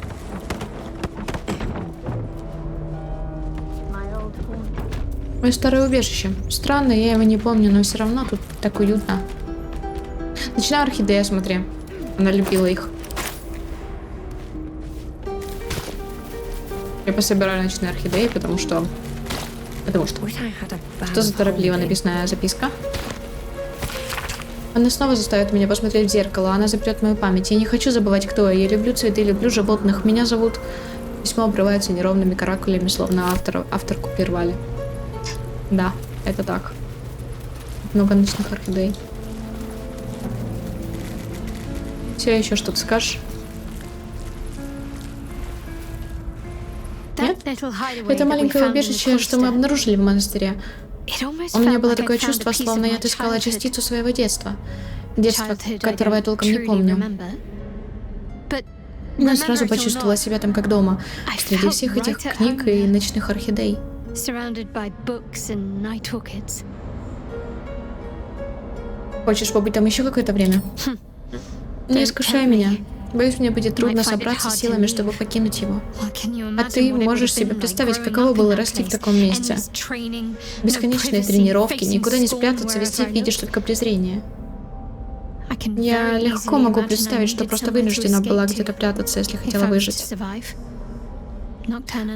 Мое старое убежище. Странно, я его не помню, но все равно тут так уютно. Ночная орхидея, смотри. Она любила их. Я пособираю ночные орхидеи, потому что... Что за торопливо написанная записка? Она снова заставит меня посмотреть в зеркало. Она запрет мою память. Я не хочу забывать, кто я. Я люблю цветы, люблю животных. Меня зовут... Письмо обрывается неровными каракулями, словно авторку прервали. Да, это так. Много ночных орхидей. Все, еще что-то скажешь? Нет? Это маленькое убежище, что мы обнаружили в монастыре. У меня было такое чувство, словно я отыскала частицу своего детства. Детства, которого я толком не помню. Но я сразу почувствовала себя там как дома, среди всех этих книг и ночных орхидей. Хочешь побыть там еще какое-то время? Не искушай меня. Боюсь, мне будет трудно собраться силами, чтобы покинуть его. А ты можешь себе представить, каково было расти в таком месте? Бесконечные тренировки, никуда не спрятаться, везде видишь только презрение. Я легко могу представить, что просто вынуждена была где-то прятаться, если хотела выжить.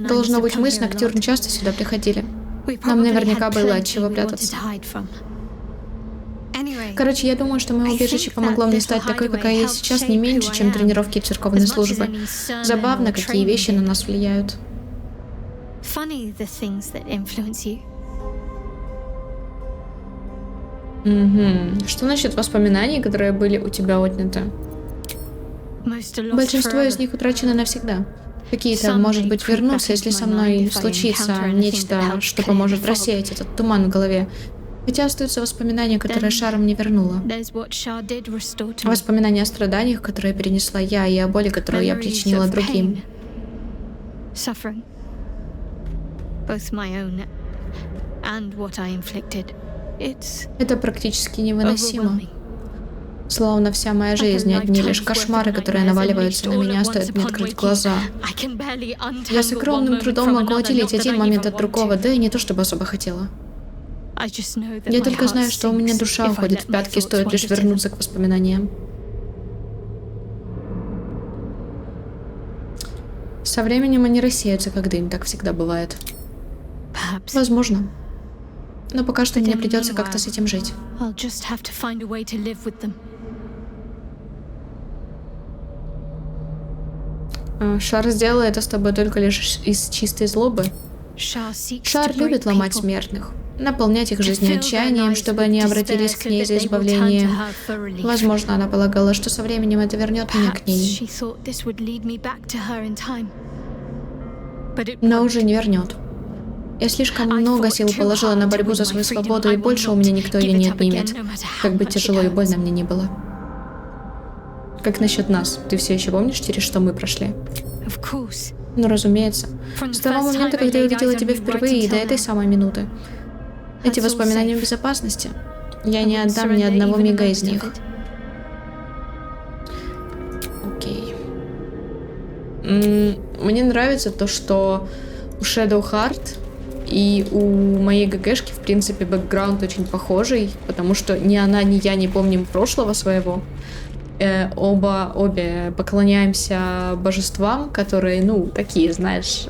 Должно быть, мы с Ноктюрн часто сюда приходили. Нам наверняка было от чего прятаться. Короче, я думаю, что мое убежище помогло мне стать такой, какая я сейчас, не меньше, чем тренировки и церковной службы. Забавно, какие вещи на нас влияют. Угу. Что насчет воспоминаний, которые были у тебя отняты? Большинство из них утрачено навсегда. Какие-то, может быть, вернутся, если со мной случится нечто, что поможет рассеять этот туман в голове. Хотя остаются воспоминания, которые Шара мне вернула. Воспоминания о страданиях, которые перенесла я, и о боли, которую я причинила другим. Это практически невыносимо. Словно вся моя жизнь, одни лишь кошмары, которые наваливаются на меня, стоит мне открыть глаза. Я с огромным трудом могу отделить один момент от другого, да и не то чтобы особо хотела. Я только знаю, что у меня душа уходит в пятки, стоит лишь вернуться к воспоминаниям. Со временем они рассеются, как дым, так всегда бывает. Возможно. Но пока что мне придется как-то с этим жить. Шар сделал это с тобой только лишь из чистой злобы. Шар любит ломать смертных, наполнять их жизнью отчаянием, чтобы они обратились к ней за избавлением. Возможно, она полагала, что со временем это вернет меня к ней. Но уже не вернет. Я слишком много сил положила на борьбу за свою свободу, и больше у меня никто ее не отнимет. Как бы тяжело и больно мне не было. Как насчет нас? Ты все еще помнишь, через что мы прошли? Ну, разумеется. С того момента, когда я увидела тебя впервые, и до этой самой минуты. Эти воспоминания в безопасности. Я не отдам ни одного мига из них. Окей. Мне нравится то, что у Shadowheart и у моей ГГшки, в принципе, бэкграунд очень похожий, потому что ни она, ни я не помним прошлого своего. Обе поклоняемся божествам, которые, ну, такие, знаешь,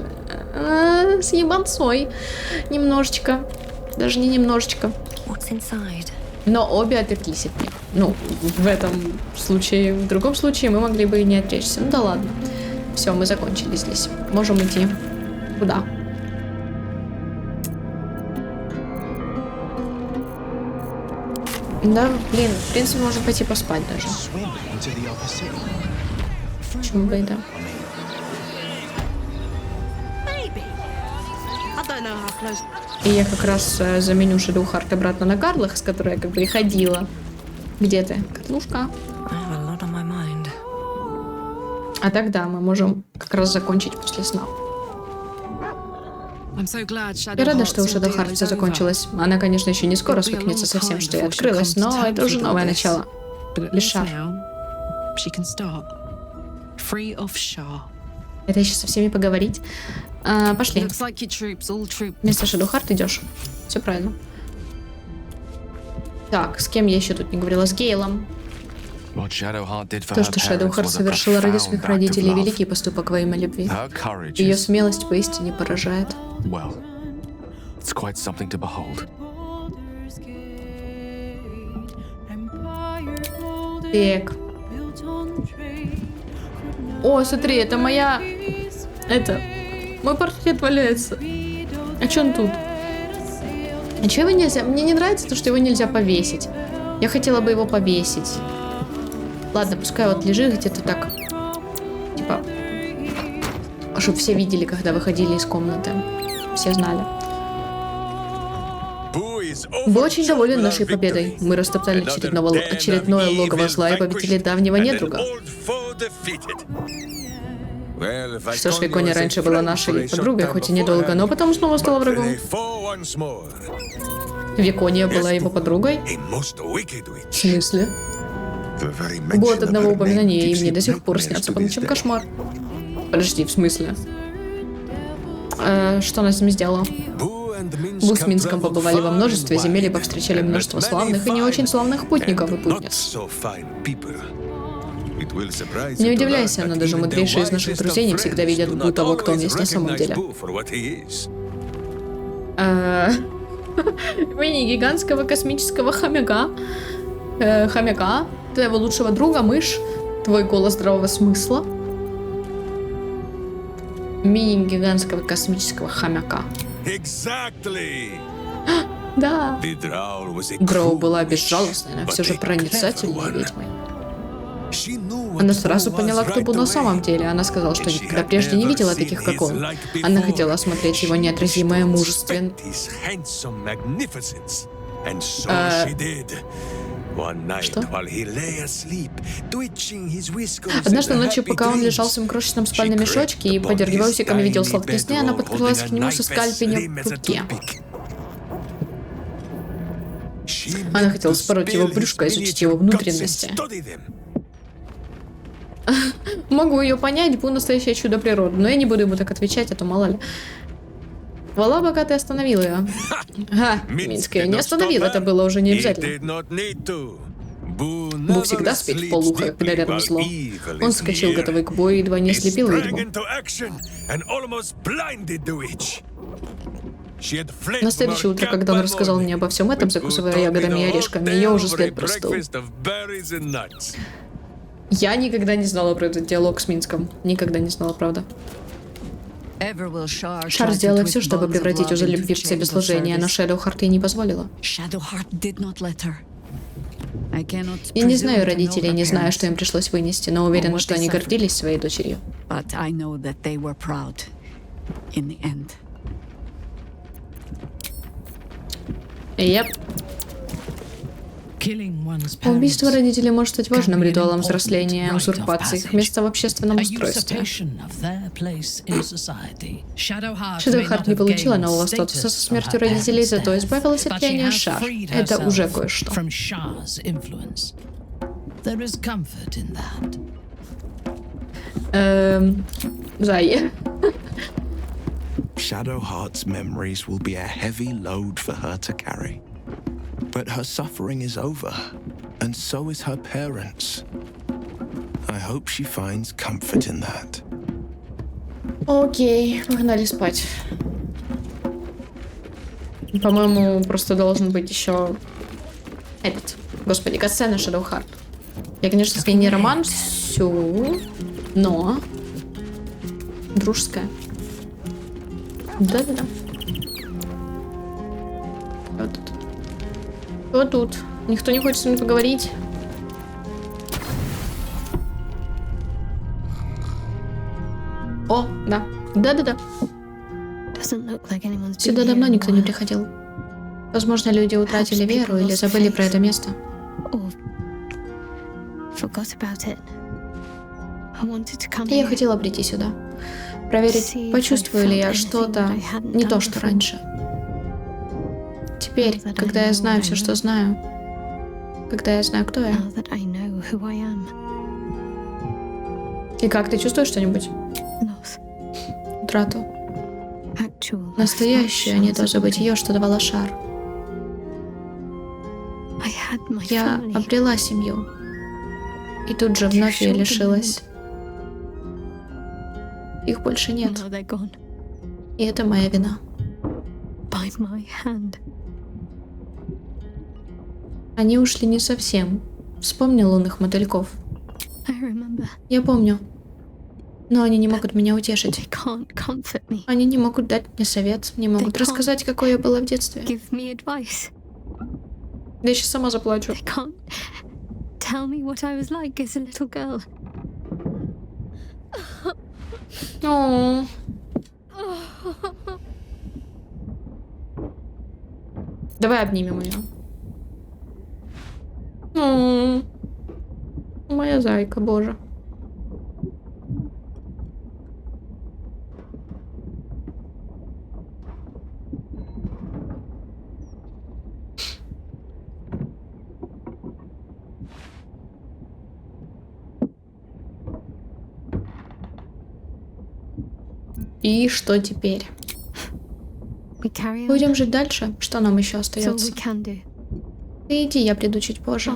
с ебанцой. Немножечко. Даже не немножечко. Но обе отреклись от них. Ну, в этом случае. В другом случае мы могли бы и не отречься. Ну да ладно. Все, мы закончили здесь. Можем идти. Куда? Да, блин, в принципе, можем пойти поспать даже. Почему бы и да? И я как раз заменю Shadowheart обратно на Карлах, с которой я как бы и ходила. Где ты? Карлушка? А тогда мы можем как раз закончить после сна. Я рада, что у Shadowheart все закончилось. Она, конечно, еще не скоро свыкнется со всем, что и открылось, но это уже новое начало. Лишь Шар. Это еще со всеми поговорить. Пошли. Вместо Shadowheart идешь. Все правильно. Так, с кем я еще тут не говорила? С Гейлом. То, что Shadowheart совершила ради своих родителей, великий поступок во имя любви. Ее смелость поистине поражает. Так. О, смотри, это моя... Это... Мой портрет валяется. А че он тут? А че его нельзя... Мне не нравится то, что его нельзя повесить. Я хотела бы его повесить. Ладно, пускай вот лежит где-то так. Типа, чтобы все видели, когда выходили из комнаты. Все знали. Бу очень доволен нашей победой. Мы растоптали очередное логово зла и победили давнего недруга. Что ж, Викония раньше была нашей подругой, хоть и недолго, но потом снова стала врагом. Викония была его подругой? В смысле? Год одного упоминания, и мне до сих пор снятся по ночам кошмар. Подожди, в смысле? Что она с ним сделала? Бу с Минском побывали во множестве земель и повстречали множество славных и не очень славных путников и путниц. Не удивляйся, но даже мудрейшие из наших друзей не всегда видят Бу того, кто он есть на самом деле. Мини-гигантского космического хомяка. Хомяка, твоего лучшего друга, мышь, твой голос здравого смысла. Мини-гигантского космического хомяка. Да. Дроу была безжалостной, но все же проницательной ведьмой. Она сразу поняла, кто Бу на самом деле. Она сказала, что никогда прежде не видела таких, как он. Она хотела осмотреть его неотразимое мужество. Что? Однажды ночью, пока он лежал в своем крошечном спальном мешочке и, подергивая усиками, видел сладкие сны, она подкрылась к нему со скальпелем в руке. Она хотела спороть его брюшко и изучить его внутренности. Могу ее понять, Бу настоящее чудо природы, но я не буду ему так отвечать, а то мало ли. Хвала, пока ты остановил ее. Ага, Минская не остановил, это было уже не обязательно. Бу всегда спит в полухо, когда рядом зло. Он вскочил, готовый к бою, и едва не ослепил ведьму. На следующее утро, когда он рассказал мне обо всем этом, закусывая ягодами и орешками, ее уже след простыл. Я никогда не знала про этот диалог с Минском. Никогда не знала, правда. Шар сделала все, чтобы превратить узы любви в себеслужение, но Шэдоухарт ей не позволила. Я не знаю родителей, не знаю, что им пришлось вынести, но уверена, что они гордились своей дочерью. Yep. Убийство родителей может стать важным ритуалом взросления, узурпации их места в общественном устройстве. Шэдоухарт не получила нового статуса со смертью родителей, зато избавилась от влияния Шар. Это уже кое-что. Зай. Shadowheart's memories will be a heavy load for her to carry. But her suffering is over, and so is her parents. I hope she finds comfort in that. Окей, погнали спать. По-моему, просто должен быть еще этот. Господи, катсцена Шэдоухарт. Я, конечно, с ней не романсю, но дружеская. Да-да-да. Вот тут. Вот тут. Никто не хочет с ним поговорить. О, да. Да-да-да. Сюда давно никто не приходил. Возможно, люди утратили веру или забыли про это место. Я хотела прийти сюда. Проверить, почувствую ли я что-то не то, что раньше. Теперь, когда я знаю все, что знаю, когда я знаю, кто я. И как, ты чувствуешь что-нибудь? Утрату. Настоящее, а не то забытье, что давала Шар. Я обрела семью. И тут же вновь ее лишилась. Их больше нет. И это моя вина. Они ушли не совсем. Вспомни лунных мотыльков. Я помню. Но они не могут меня утешить. Они не могут дать мне совет, не могут рассказать, какое я была в детстве. Я сейчас сама заплачу. tell me what I was like as a little girl. О. Давай обнимем ее. Моя зайка, боже. И что теперь? Будем жить дальше? Что нам еще остается? Ты иди, я приду чуть позже.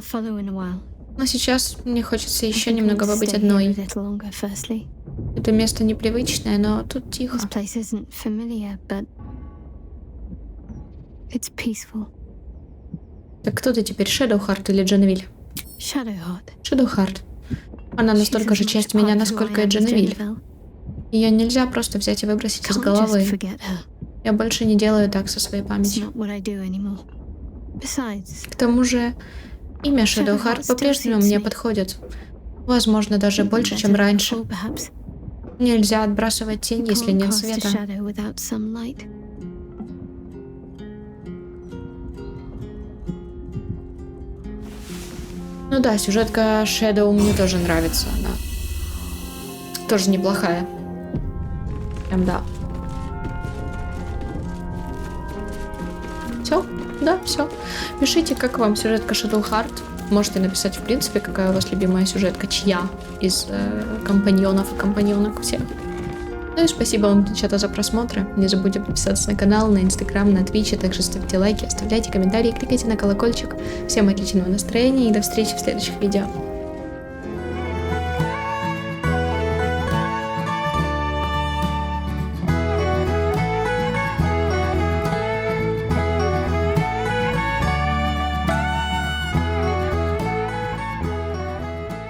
Но сейчас мне хочется еще немного побыть одной. Это место непривычное, но тут тихо. Так кто ты теперь, Шэдоухарт или Дженевиль? Шэдоухарт. Она настолько же часть меня, насколько и Дженевиль. Ее нельзя просто взять и выбросить из головы. Я больше не делаю так со своей памятью. К тому же, имя Шэдоухарт по-прежнему мне подходит. Возможно, даже больше, чем раньше. Нельзя отбрасывать тень, если нет света. Ну да, сюжетка Shadow мне тоже нравится. Она тоже неплохая. Прям да. Все? Да, все. Пишите, как вам сюжетка Shadowheart. Можете написать, в принципе, какая у вас любимая сюжетка, чья из компаньонов и компаньонок всех. Ну и спасибо вам, девчата, за просмотры. Не забудьте подписаться на канал, на Инстаграм, на Твич, а также ставьте лайки, оставляйте комментарии, кликайте на колокольчик. Всем отличного настроения и до встречи в следующих видео.